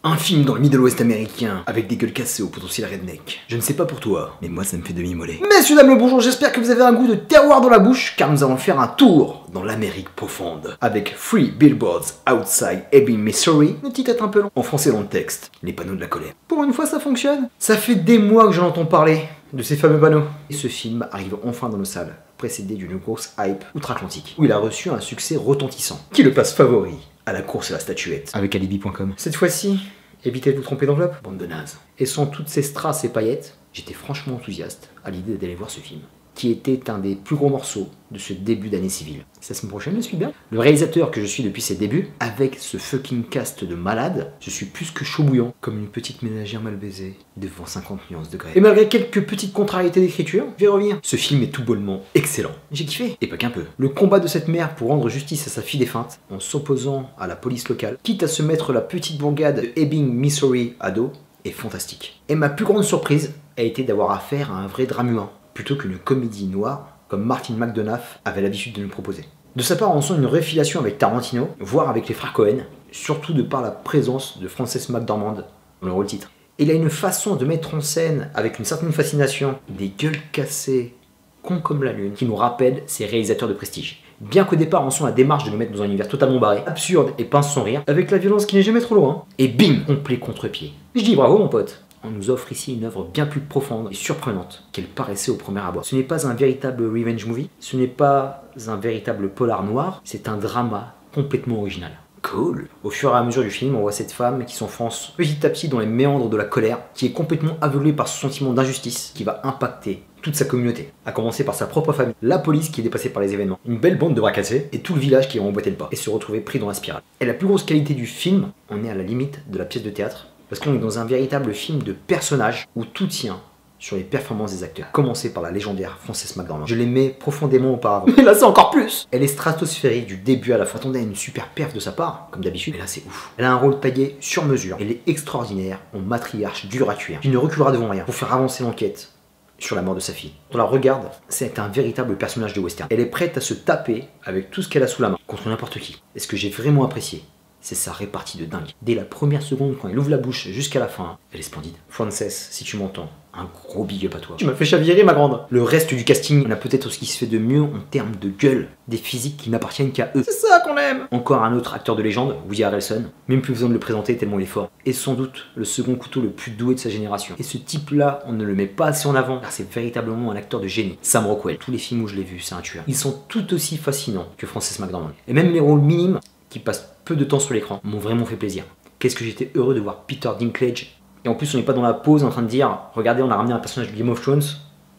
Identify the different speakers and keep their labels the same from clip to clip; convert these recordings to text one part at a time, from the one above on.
Speaker 1: Un film dans le Middle West américain, avec des gueules cassées au potentiel redneck. Je ne sais pas pour toi, mais moi ça me fait demi-mollet. Messieurs, dames, le bonjour, j'espère que vous avez un goût de terroir dans la bouche, car nous allons faire un tour dans l'Amérique profonde. Avec Three Billboards Outside Ebbing, Missouri, le titre est un peu long. En français dans le texte, les panneaux de la colère. Pour une fois ça fonctionne. Ça fait des mois que j'en entends parler, de ces fameux panneaux. Et ce film arrive enfin dans nos salles, précédé d'une grosse hype outre-Atlantique, où il a reçu un succès retentissant, qui le passe favori à la course à la statuette, avec alibi.com. Cette fois-ci, évitez de vous tromper d'enveloppe, bande de nazes. Et sans toutes ces strass et paillettes, j'étais franchement enthousiaste à l'idée d'aller voir ce film, qui était un des plus gros morceaux de ce début d'année civile. C'est la semaine prochaine, je suis bien. Le réalisateur que je suis depuis ses débuts, avec ce fucking cast de malades, je suis plus que chaud bouillant, comme une petite ménagère mal baisée, devant 50 nuances de grès. Et malgré quelques petites contrariétés d'écriture, je vais revenir. Ce film est tout bonnement excellent. J'ai kiffé, et pas qu'un peu. Le combat de cette mère pour rendre justice à sa fille défunte, en s'opposant à la police locale, quitte à se mettre la petite bourgade de Ebbing, Missouri à dos, est fantastique. Et ma plus grande surprise a été d'avoir affaire à un vrai drame humain, plutôt qu'une comédie noire, comme Martin McDonagh avait l'habitude de nous proposer. De sa part, on sent une réfiliation avec Tarantino, voire avec les frères Cohen, surtout de par la présence de Frances McDormand dans le rôle titre. Et il a une façon de mettre en scène, avec une certaine fascination, des gueules cassées, cons comme la lune, qui nous rappellent ces réalisateurs de prestige. Bien qu'au départ on sent la démarche de nous mettre dans un univers totalement barré, absurde et pince sans rire, avec la violence qui n'est jamais trop loin, et bim, complet contre-pied. Je dis bravo mon pote. On nous offre ici une œuvre bien plus profonde et surprenante qu'elle paraissait au premier abord. Ce n'est pas un véritable revenge movie, ce n'est pas un véritable polar noir, c'est un drama complètement original. Cool. Au fur et à mesure du film, on voit cette femme qui s'enfonce petit à petit dans les méandres de la colère, qui est complètement aveuglée par ce sentiment d'injustice qui va impacter toute sa communauté, à commencer par sa propre famille, la police qui est dépassée par les événements, une belle bande de bras cassés et tout le village qui va emboîter le pas et se retrouver pris dans la spirale. Et la plus grosse qualité du film, on est à la limite de la pièce de théâtre, parce qu'on est dans un véritable film de personnages où tout tient sur les performances des acteurs. Commencer par la légendaire Frances McDormand. Je l'aimais profondément auparavant. Mais là c'est encore plus. Elle est stratosphérique du début à la fin. Attendez à une super perf de sa part, comme d'habitude. Mais là c'est ouf. Elle a un rôle taillé sur mesure. Elle est extraordinaire en matriarche dure à tuer, qui ne reculera devant rien pour faire avancer l'enquête sur la mort de sa fille. On la regarde, c'est un véritable personnage de western. Elle est prête à se taper avec tout ce qu'elle a sous la main, contre n'importe qui. Et ce que j'ai vraiment apprécié, c'est sa répartie de dingue. Dès la première seconde, quand elle ouvre la bouche jusqu'à la fin, elle est splendide. Frances, si tu m'entends, un gros big up à toi. Tu m'as fait chavirer, ma grande. Le reste du casting, on a peut-être ce qui se fait de mieux en termes de gueule, des physiques qui n'appartiennent qu'à eux. C'est ça qu'on aime. Encore un autre acteur de légende, Woody Harrelson. Même plus besoin de le présenter tellement il est fort. Et sans doute le second couteau le plus doué de sa génération. Et ce type-là, on ne le met pas assez en avant, car c'est véritablement un acteur de génie. Sam Rockwell. Tous les films où je l'ai vu, c'est un tueur. Ils sont tout aussi fascinants que Frances McDormand. Et même les rôles minimes, qui passent peu de temps sur l'écran, m'ont vraiment fait plaisir. Qu'est-ce que j'étais heureux de voir Peter Dinklage. Et en plus on n'est pas dans la pause en train de dire regardez on a ramené un personnage de Game of Thrones,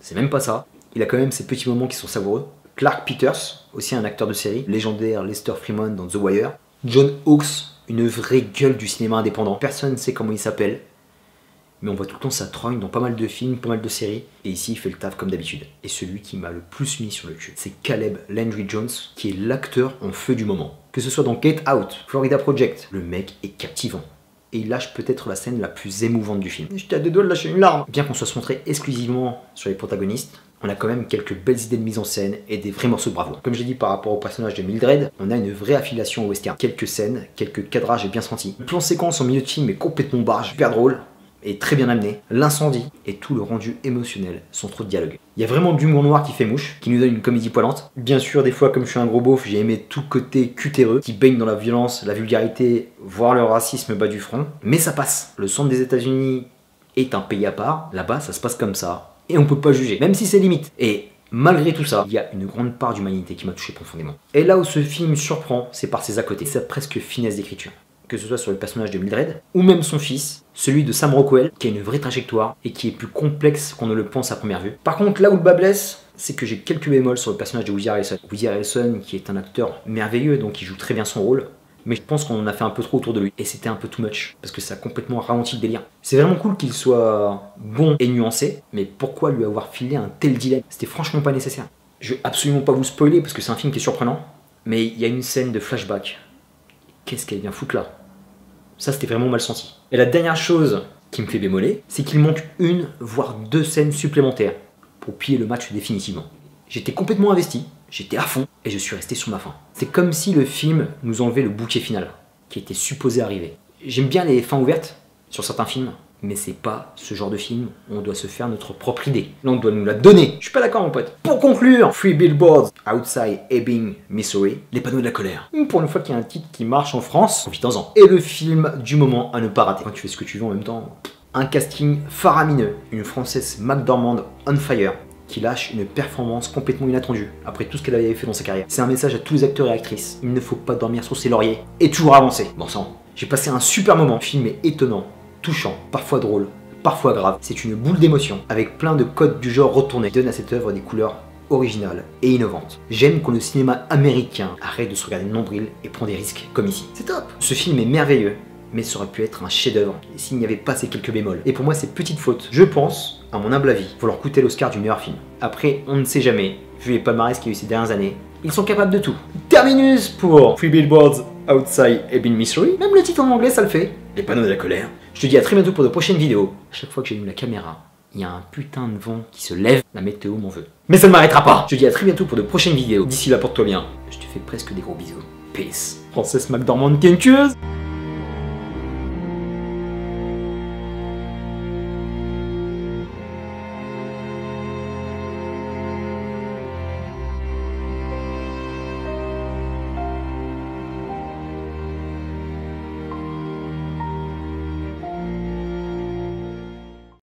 Speaker 1: c'est même pas ça. Il a quand même ces petits moments qui sont savoureux. Clark Peters, aussi un acteur de série, légendaire Lester Freeman dans The Wire. John Hawkes, une vraie gueule du cinéma indépendant. Personne ne sait comment il s'appelle, mais on voit tout le temps sa trogne dans pas mal de films, pas mal de séries, et ici il fait le taf comme d'habitude. Et celui qui m'a le plus mis sur le cul, c'est Caleb Landry Jones, qui est l'acteur en feu du moment. Que ce soit dans Get Out, Florida Project, le mec est captivant. Et il lâche peut-être la scène la plus émouvante du film. J'étais à deux doigts de lâcher une larme. Bien qu'on soit centré exclusivement sur les protagonistes, on a quand même quelques belles idées de mise en scène et des vrais morceaux de bravoure. Comme j'ai dit par rapport au personnage de Mildred, on a une vraie affiliation au western. Quelques scènes, quelques cadrages bien sentis. Le plan séquence en milieu de film est complètement barge, super drôle et très bien amené. L'incendie et tout le rendu émotionnel sans trop de dialogue. Il y a vraiment de l'humour noir qui fait mouche, qui nous donne une comédie poilante. Bien sûr, des fois, comme je suis un gros beauf, j'ai aimé tout côté cutéreux, qui baigne dans la violence, la vulgarité, voire le racisme bas du front. Mais ça passe. Le centre des États-Unis est un pays à part. Là-bas, ça se passe comme ça. Et on peut pas juger, même si c'est limite. Et malgré tout ça, il y a une grande part d'humanité qui m'a touché profondément. Et là où ce film surprend, c'est par ses à côté, sa presque finesse d'écriture. Que ce soit sur le personnage de Mildred, ou même son fils, celui de Sam Rockwell, qui a une vraie trajectoire et qui est plus complexe qu'on ne le pense à première vue. Par contre, là où le bas blesse, c'est que j'ai quelques bémols sur le personnage de Woody Harrelson. Woody Harrelson, qui est un acteur merveilleux, donc il joue très bien son rôle, mais je pense qu'on en a fait un peu trop autour de lui. Et c'était un peu too much, parce que ça a complètement ralenti le délire. C'est vraiment cool qu'il soit bon et nuancé, mais pourquoi lui avoir filé un tel dilemme? C'était franchement pas nécessaire. Je vais absolument pas vous spoiler, parce que c'est un film qui est surprenant, mais il y a une scène de flashback. Qu'est-ce qu'elle vient foutre là? Ça, c'était vraiment mal senti. Et la dernière chose qui me fait bémoler, c'est qu'il manque une, voire deux scènes supplémentaires pour plier le match définitivement. J'étais complètement investi, j'étais à fond, et je suis resté sur ma faim. C'est comme si le film nous enlevait le bouquet final, qui était supposé arriver. J'aime bien les fins ouvertes sur certains films, mais c'est pas ce genre de film où on doit se faire notre propre idée. Là, on doit nous la donner. Je suis pas d'accord, mon pote. Pour conclure, Three Billboards Outside Ebbing, Missouri, Les panneaux de la colère. Pour une fois qu'il y a un titre qui marche en France, profitons-en. Et le film du moment à ne pas rater. Quand tu fais ce que tu veux en même temps. Un casting faramineux, une Frances McDormand on fire, qui lâche une performance complètement inattendue après tout ce qu'elle avait fait dans sa carrière. C'est un message à tous les acteurs et actrices. Il ne faut pas dormir sur ses lauriers et toujours avancer. Bon sang, j'ai passé un super moment. Le film est étonnant, touchant, parfois drôle, parfois grave. C'est une boule d'émotion, avec plein de codes du genre retournés, qui donne à cette œuvre des couleurs originales et innovantes. J'aime quand le cinéma américain arrête de se regarder le nombril et prend des risques comme ici. C'est top. Ce film est merveilleux, mais ça aurait pu être un chef-d'œuvre s'il n'y avait pas ces quelques bémols. Et pour moi, ces petites fautes, je pense, à mon humble avis, vont leur coûter l'Oscar du meilleur film. Après, on ne sait jamais, vu les palmarès qu'il y a eu ces dernières années, ils sont capables de tout. Terminus pour Three Billboards Outside Ebbing, Missouri. Même le titre en anglais, ça le fait. Les panneaux de la colère. Je te dis à très bientôt pour de prochaines vidéos. À chaque fois que j'allume la caméra, il y a un putain de vent qui se lève. La météo m'en veut. Mais ça ne m'arrêtera pas. Je te dis à très bientôt pour de prochaines vidéos. D'ici là, porte-toi bien. Je te fais presque des gros bisous. Peace. Frances McDormand, tueuse.